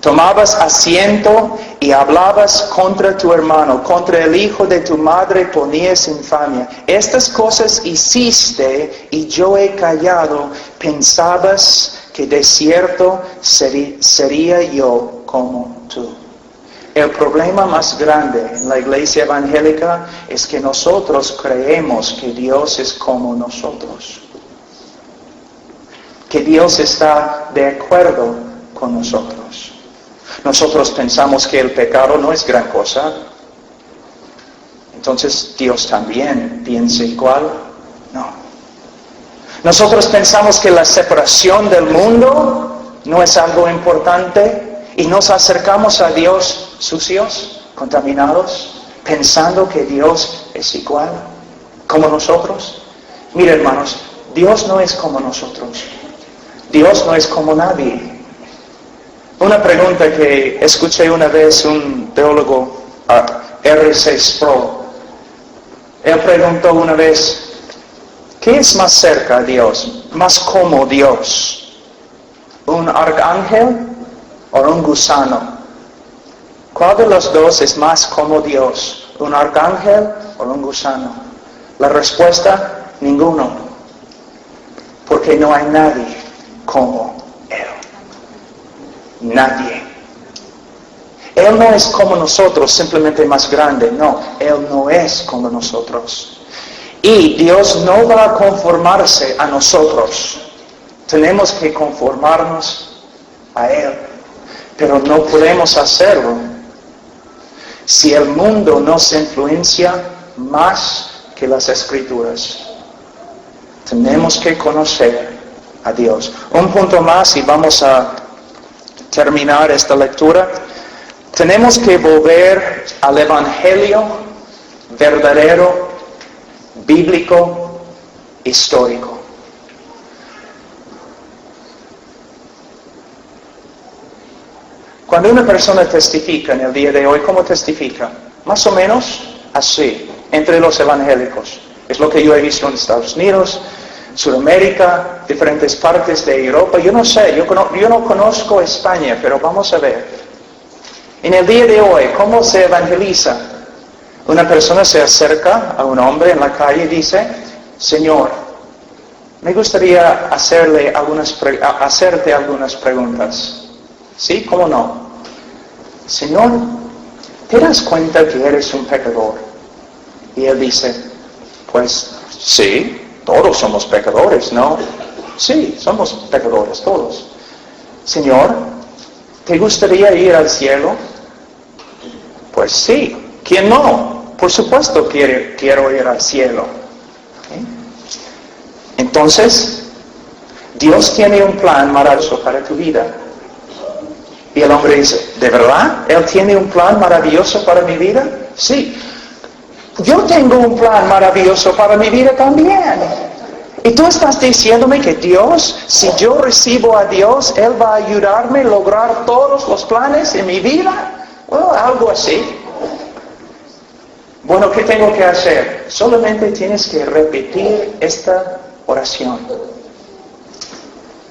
S1: Tomabas asiento y hablabas contra tu hermano, contra el hijo de tu madre ponías infamia. Estas cosas hiciste y yo he callado. Pensabas que de cierto sería yo como tú. El problema más grande en la iglesia evangélica es que nosotros creemos que Dios es como nosotros. Que Dios está de acuerdo con nosotros. Nosotros pensamos que el pecado no es gran cosa. Entonces, ¿Dios también piensa igual? No. Nosotros pensamos que la separación del mundo no es algo importante y nos acercamos a Dios sucios, contaminados, pensando que Dios es igual como nosotros. Mira, hermanos, Dios no es como nosotros. Dios no es como nadie. Una pregunta que escuché una vez un teólogo, R.C. Sproul. Él preguntó una vez, ¿qué es más cerca a Dios? ¿Más como Dios? ¿Un arcángel o un gusano? ¿Cuál de los dos es más como Dios? ¿Un arcángel o un gusano? La respuesta, ninguno. Porque no hay nadie como Él. Nadie. Él no es como nosotros, simplemente más grande. No, Él no es como nosotros. Y Dios no va a conformarse a nosotros. Tenemos que conformarnos a Él. Pero no podemos hacerlo si el mundo nos influencia más que las Escrituras. Tenemos que conocer a Dios. Un punto más y vamos a terminar esta lectura. Tenemos que volver al Evangelio verdadero, bíblico, histórico. Cuando una persona testifica en el día de hoy, ¿cómo testifica? Más o menos así, entre los evangélicos. Es lo que yo he visto en Estados Unidos, Sudamérica, diferentes partes de Europa. Yo no sé, yo no conozco España, pero vamos a ver. En el día de hoy, ¿cómo se evangeliza? Una persona se acerca a un hombre en la calle y dice, Señor, me gustaría hacerte algunas preguntas. ¿Sí? ¿Cómo no? Señor, ¿te das cuenta que eres un pecador? Y él dice, pues sí, todos somos pecadores, ¿no? Sí, somos pecadores todos. Señor, ¿te gustaría ir al cielo? Pues sí, ¿quién no? Por supuesto quiero ir al cielo. ¿Okay? Entonces, Dios tiene un plan maravilloso para tu vida. Y el hombre dice, ¿de verdad? ¿Él tiene un plan maravilloso para mi vida? Sí. Yo tengo un plan maravilloso para mi vida también. Y tú estás diciéndome que Dios, si yo recibo a Dios, Él va a ayudarme a lograr todos los planes en mi vida. Bueno, algo así. Bueno, ¿qué tengo que hacer? Solamente tienes que repetir esta oración,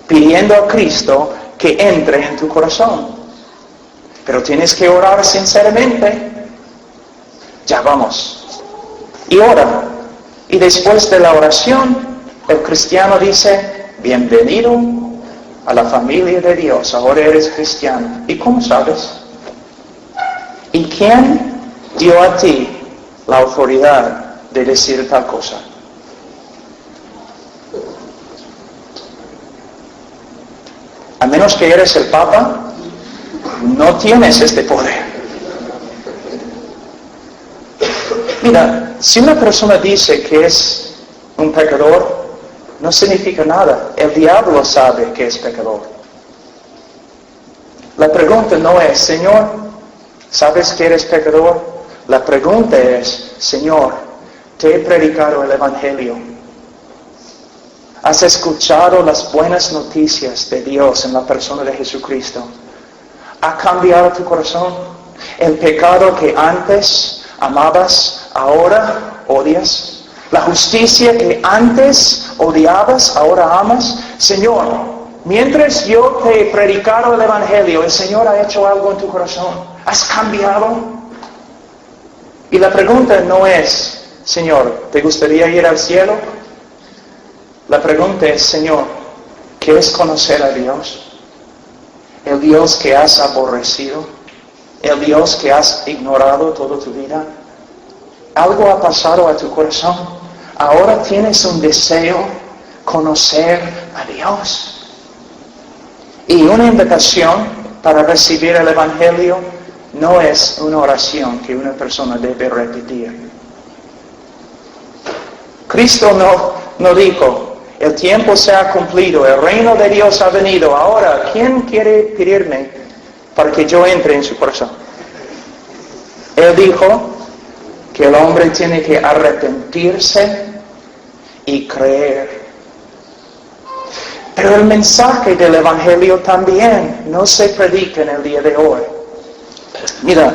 S1: pidiendo a Cristo que entre en tu corazón. Pero tienes que orar sinceramente. Ya vamos. Y ora. Y después de la oración, el cristiano dice, bienvenido a la familia de Dios, ahora eres cristiano. ¿Y cómo sabes? ¿Y quién dio a ti la autoridad de decir tal cosa? A menos que eres el Papa, no tienes este poder. Mira, si una persona dice que es un pecador, no significa nada. El diablo sabe que es pecador. La pregunta no es, Señor, ¿sabes que eres pecador? La pregunta es, Señor, te he predicado el Evangelio. ¿Has escuchado las buenas noticias de Dios en la persona de Jesucristo? ¿Ha cambiado tu corazón? ¿El pecado que antes amabas, ahora odias? ¿La justicia que antes odiabas, ahora amas? Señor, mientras yo te he predicado el Evangelio, ¿el Señor ha hecho algo en tu corazón? ¿Has cambiado? Y la pregunta no es, Señor, ¿te gustaría ir al cielo? La pregunta es, Señor, ¿quieres conocer a Dios? El Dios que has aborrecido, el Dios que has ignorado toda tu vida. Algo ha pasado a tu corazón. Ahora tienes un deseo conocer a Dios. Y una invitación para recibir el Evangelio no es una oración que una persona debe repetir. Cristo no dijo, el tiempo se ha cumplido, el reino de Dios ha venido. Ahora, ¿quién quiere pedirme para que yo entre en su corazón? Él dijo que el hombre tiene que arrepentirse y creer. Pero el mensaje del Evangelio también no se predica en el día de hoy. Mira,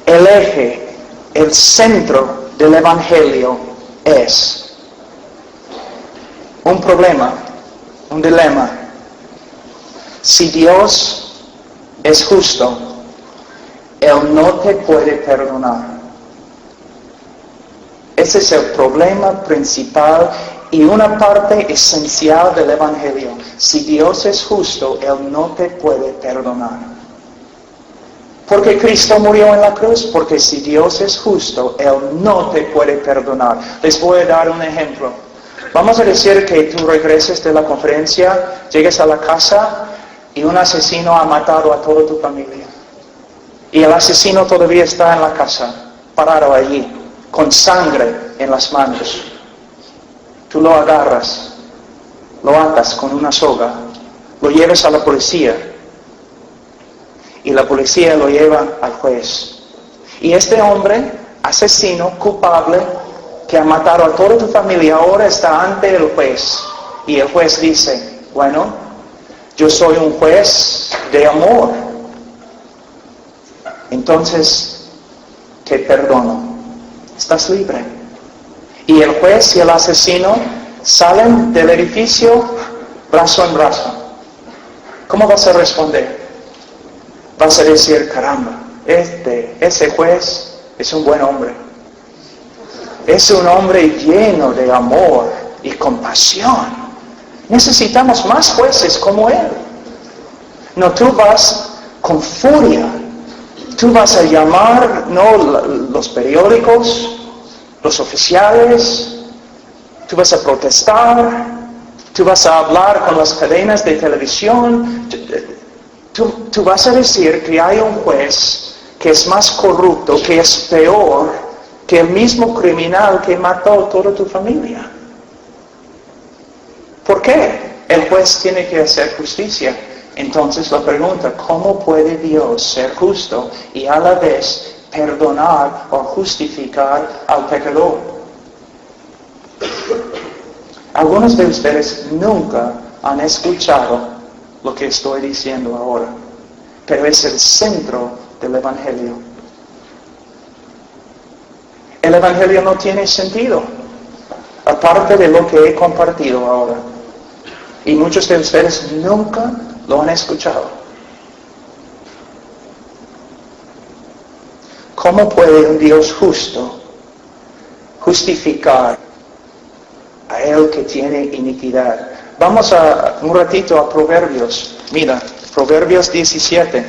S1: el eje, el centro del Evangelio es un problema, un dilema. Si Dios es justo, Él no te puede perdonar. Ese es el problema principal y una parte esencial del Evangelio. Si Dios es justo, Él no te puede perdonar. ¿Por qué Cristo murió en la cruz? Porque si Dios es justo, Él no te puede perdonar. Les voy a dar un ejemplo. Vamos a decir que tú regreses de la conferencia, llegues a la casa y un asesino ha matado a toda tu familia. Y el asesino todavía está en la casa, parado allí, con sangre en las manos. Tú lo agarras, lo atas con una soga, lo llevas a la policía y la policía lo lleva al juez. Y este hombre, asesino, culpable, que ha matado a toda tu familia, ahora está ante el juez. Y el juez dice, bueno, yo soy un juez de amor. Entonces, te perdono. Estás libre. Y el juez y el asesino salen del edificio brazo en brazo. ¿Cómo vas a responder? Vas a decir, caramba, ese juez es un buen hombre. Es un hombre lleno de amor y compasión. Necesitamos más jueces como él. No, tú vas con furia. Tú vas a llamar, no los periódicos, los oficiales. Tú vas a protestar. Tú vas a hablar con las cadenas de televisión. Tú vas a decir que hay un juez que es más corrupto, que es peor que el mismo criminal que mató a toda tu familia. ¿Por qué? El juez tiene que hacer justicia. Entonces la pregunta, ¿cómo puede Dios ser justo y a la vez perdonar o justificar al pecador? Algunos de ustedes nunca han escuchado lo que estoy diciendo ahora, pero es el centro del Evangelio. El Evangelio no tiene sentido, aparte de lo que he compartido ahora. Y muchos de ustedes nunca lo han escuchado. ¿Cómo puede un Dios justo justificar a él que tiene iniquidad? Vamos un ratito a Proverbios. Mira, Proverbios 17.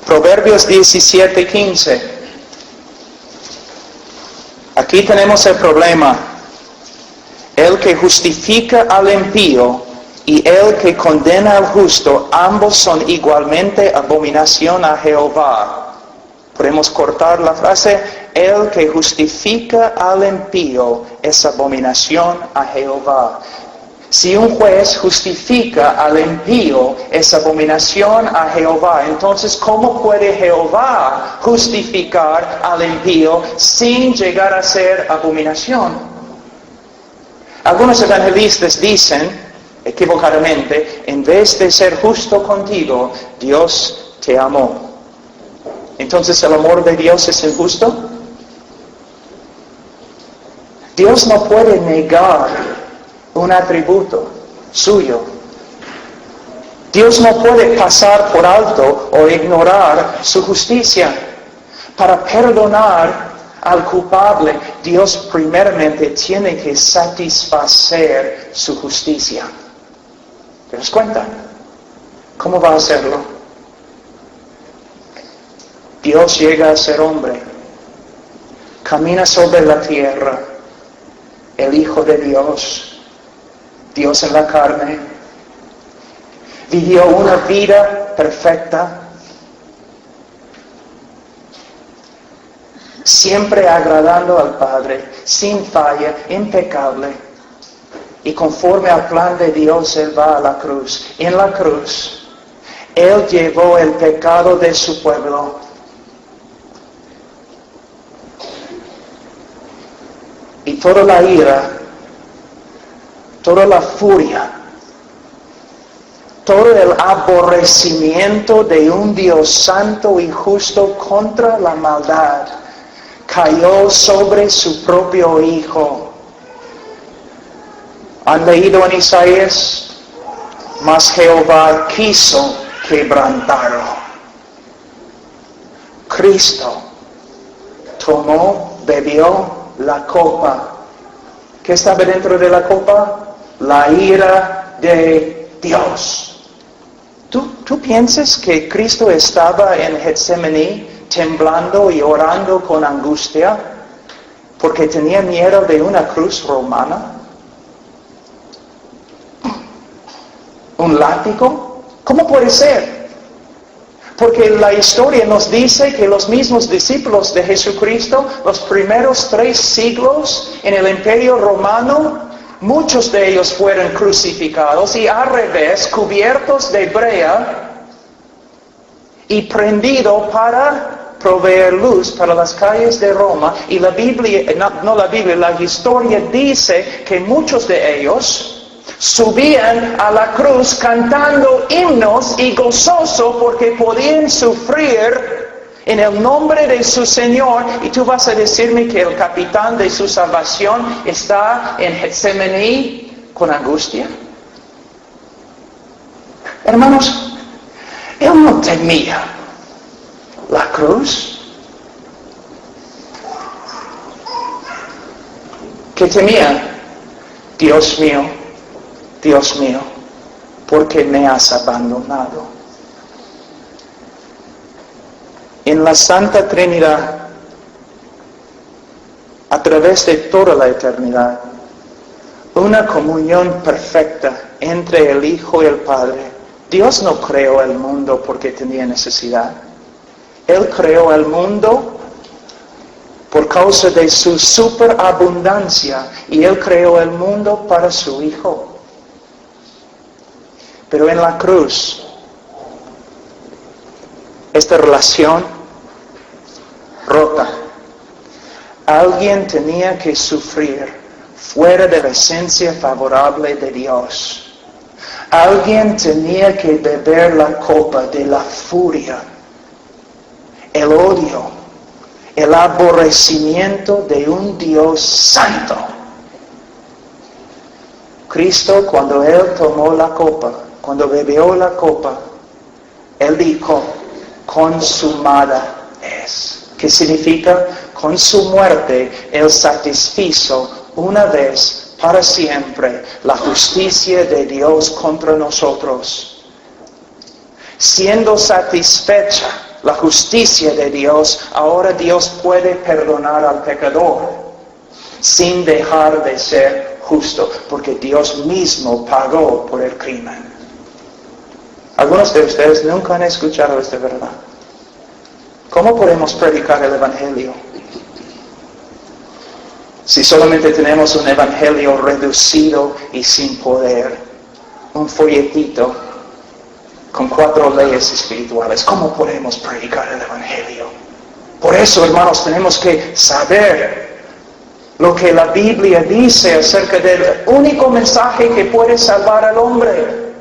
S1: Proverbios 17:15. Aquí tenemos el problema. El que justifica al impío y el que condena al justo, ambos son igualmente abominación a Jehová. Podemos cortar la frase: el que justifica al impío es abominación a Jehová. Si un juez justifica al impío, es abominación a Jehová. Entonces, ¿cómo puede Jehová justificar al impío sin llegar a ser abominación? Algunos evangelistas dicen, equivocadamente, en vez de ser justo contigo, Dios te amó. Entonces, ¿el amor de Dios es injusto? Dios no puede negar un atributo suyo. Dios no puede pasar por alto o ignorar su justicia. Para perdonar al culpable, Dios primeramente tiene que satisfacer su justicia. ¿Te das cuenta? ¿Cómo va a hacerlo? Dios llega a ser hombre, camina sobre la tierra, el Hijo de Dios, Dios en la carne, vivió una vida perfecta, siempre agradando al Padre, sin falla, impecable, y conforme al plan de Dios, Él va a la cruz. En la cruz, Él llevó el pecado de su pueblo. Y toda la ira, toda la furia, todo el aborrecimiento de un Dios santo y justo contra la maldad cayó sobre su propio Hijo. ¿Han leído en Isaías? Mas Jehová quiso quebrantarlo. Cristo tomó, bebió la copa. ¿Qué estaba dentro de la copa? La ira de Dios. ¿Tú piensas que Cristo estaba en Getsemaní temblando y orando con angustia porque tenía miedo de una cruz romana? ¿Un látigo? ¿Cómo puede ser? Porque la historia nos dice que los mismos discípulos de Jesucristo, los primeros 3 siglos en el Imperio Romano, muchos de ellos fueron crucificados y al revés, cubiertos de brea y prendido para proveer luz para las calles de Roma. Y la Biblia, la historia dice que muchos de ellos subían a la cruz cantando himnos y gozoso porque podían sufrir en el nombre de su Señor. Y tú vas a decirme que el capitán de su salvación está en Getsemaní con angustia. Hermanos, él no temía la cruz. ¿Qué temía? Dios mío, ¿por qué me has abandonado? En la Santa Trinidad, a través de toda la eternidad, una comunión perfecta entre el Hijo y el Padre. Dios no creó el mundo porque tenía necesidad. Él creó el mundo por causa de su superabundancia, y Él creó el mundo para su Hijo. Pero en la cruz, esta relación rota. Alguien tenía que sufrir fuera de la esencia favorable de Dios. Alguien tenía que beber la copa de la furia, el odio, el aborrecimiento de un Dios santo. Cristo, cuando Él tomó la copa, cuando bebió la copa, Él dijo, consumada es. ¿Qué significa? Con su muerte, Él satisfizo una vez para siempre la justicia de Dios contra nosotros. Siendo satisfecha la justicia de Dios, ahora Dios puede perdonar al pecador sin dejar de ser justo, porque Dios mismo pagó por el crimen. Algunos de ustedes nunca han escuchado esta verdad. ¿Cómo podemos predicar el Evangelio si solamente tenemos un Evangelio reducido y sin poder? Un folletito con 4 leyes espirituales. ¿Cómo podemos predicar el Evangelio? Por eso, hermanos, tenemos que saber lo que la Biblia dice acerca del único mensaje que puede salvar al hombre.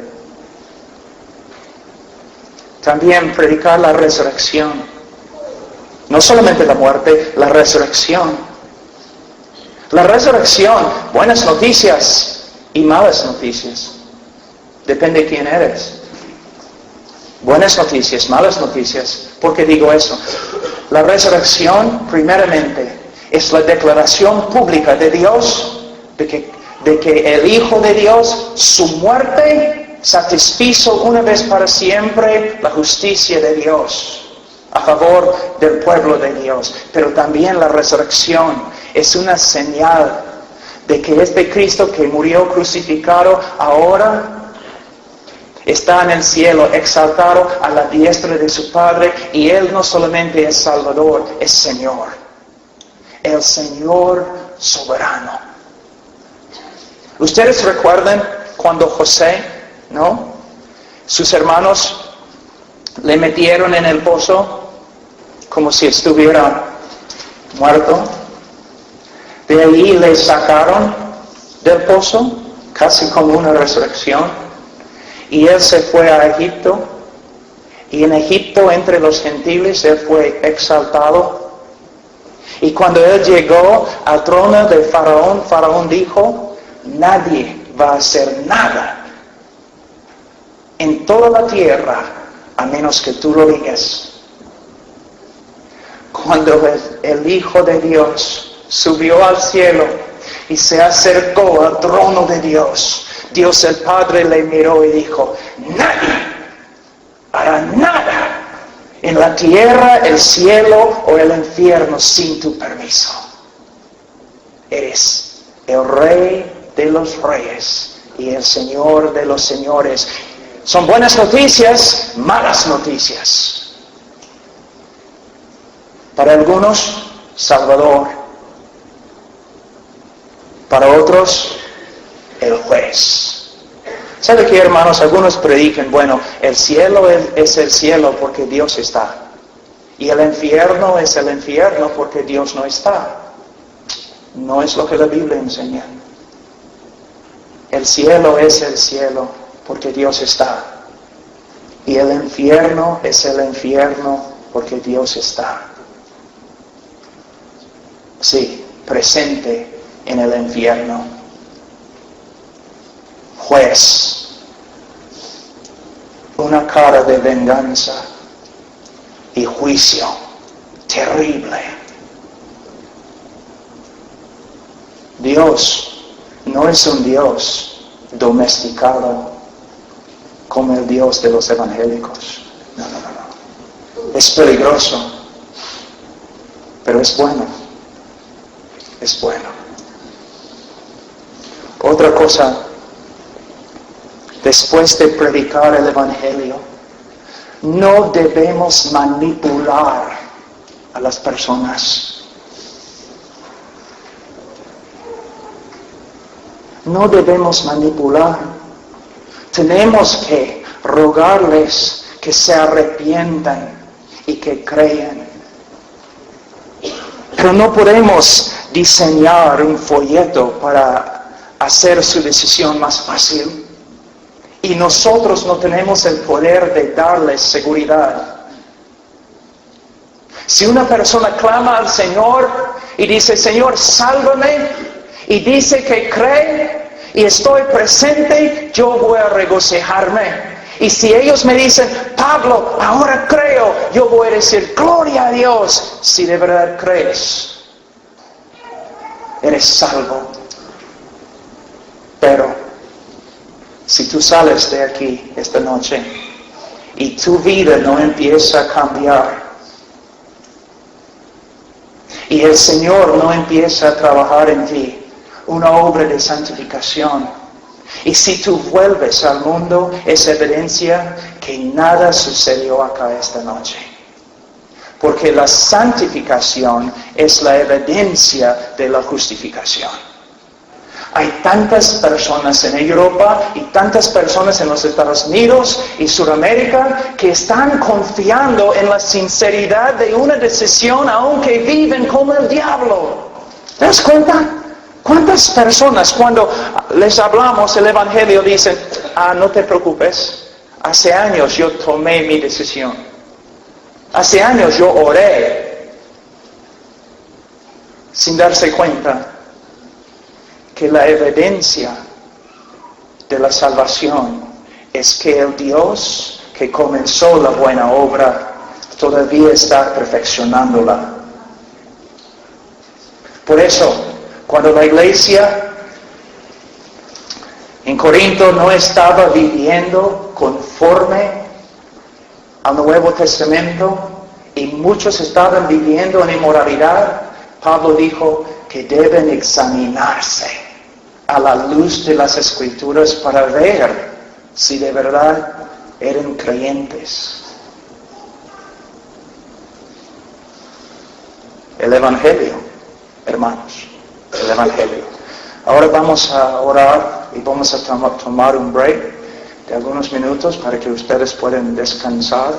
S1: También predicar la resurrección. No solamente la muerte, la resurrección. La resurrección, buenas noticias y malas noticias. Depende de quién eres. Buenas noticias, malas noticias. ¿Por qué digo eso? La resurrección, primeramente, es la declaración pública de Dios de que el Hijo de Dios, su muerte, satisfizo una vez para siempre la justicia de Dios a favor del pueblo de Dios. Pero también la resurrección es una señal de que este Cristo que murió crucificado ahora está en el cielo, exaltado a la diestra de su Padre, y Él no solamente es Salvador, es Señor. El Señor soberano. ¿Ustedes recuerdan cuando José, no? Sus hermanos le metieron en el pozo como si estuviera muerto? De ahí le sacaron del pozo, casi como una resurrección. Y él se fue a Egipto. Y en Egipto, entre los gentiles, él fue exaltado. Y cuando él llegó al trono de Faraón, Faraón dijo, nadie va a hacer nada en toda la tierra a menos que tú lo digas. Cuando el Hijo de Dios subió al cielo y se acercó al trono de Dios, Dios el Padre le miró y dijo, nadie hará nada en la tierra, el cielo o el infierno sin tu permiso. Eres el Rey de los reyes y el Señor de los señores. Son buenas noticias, malas noticias. Para algunos, Salvador. Para otros, el juez. ¿Sabe qué, hermanos? Algunos predican, bueno, el cielo es el cielo porque Dios está. Y el infierno es el infierno porque Dios no está. No es lo que la Biblia enseña. El cielo es el cielo porque Dios está. Y el infierno es el infierno porque Dios está. Sí, presente en el infierno. Juez. Una cara de venganza y juicio terrible. Dios no es un Dios domesticado como el Dios de los evangélicos. No. Es peligroso, pero es bueno. Es bueno. Otra cosa, después de predicar el Evangelio, no debemos manipular a las personas. No debemos manipular. Tenemos que rogarles que se arrepientan y que crean. Pero no podemos diseñar un folleto para hacer su decisión más fácil. Y nosotros no tenemos el poder de darles seguridad. Si una persona clama al Señor y dice, Señor, sálvame, y dice que cree y estoy presente, yo voy a regocijarme. Y si ellos me dicen, Pablo, ahora creo, yo voy a decir, gloria a Dios, si de verdad crees, eres salvo. Pero, si tú sales de aquí esta noche y tu vida no empieza a cambiar, y el Señor no empieza a trabajar en ti una obra de santificación, y si tú vuelves al mundo, es evidencia que nada sucedió acá esta noche. Porque la santificación es la evidencia de la justificación. Hay tantas personas en Europa y tantas personas en los Estados Unidos y Sudamérica que están confiando en la sinceridad de una decisión aunque viven como el diablo. ¿Te das cuenta? ¿Cuántas personas cuando les hablamos el Evangelio dicen, no te preocupes, hace años yo tomé mi decisión, hace años yo oré, sin darse cuenta que la evidencia de la salvación es que el Dios que comenzó la buena obra todavía está perfeccionándola. Por eso, cuando la iglesia en Corinto no estaba viviendo conforme al Nuevo Testamento y muchos estaban viviendo en inmoralidad, Pablo dijo que deben examinarse a la luz de las Escrituras para ver si de verdad eran creyentes. El Evangelio, hermanos, el Evangelio. Ahora vamos a orar y vamos a tomar un break de algunos minutos para que ustedes puedan descansar.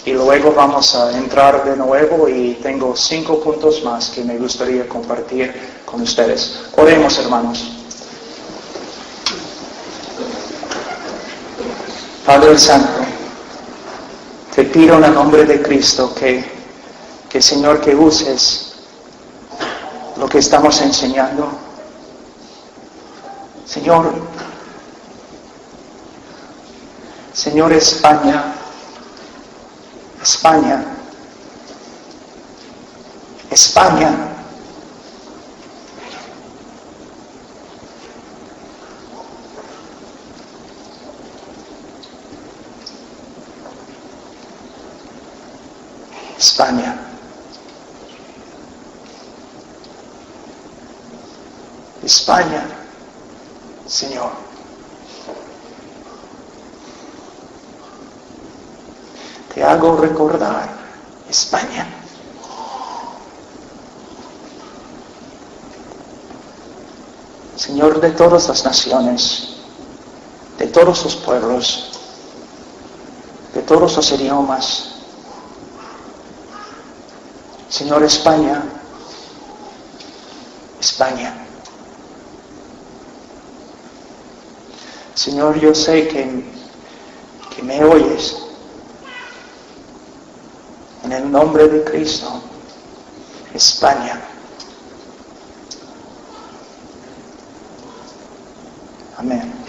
S1: Y luego vamos a entrar de nuevo y tengo 5 puntos más que me gustaría compartir con ustedes. Oremos, hermanos. Padre Santo, te pido en el nombre de Cristo que Señor, que uses lo que estamos enseñando. Señor, España, España. España España, Señor. Te hago recordar España. Señor de todas las naciones, de todos los pueblos, de todos los idiomas. Señor, España, España. Señor, yo sé que me oyes. En el nombre de Cristo, España. Amén.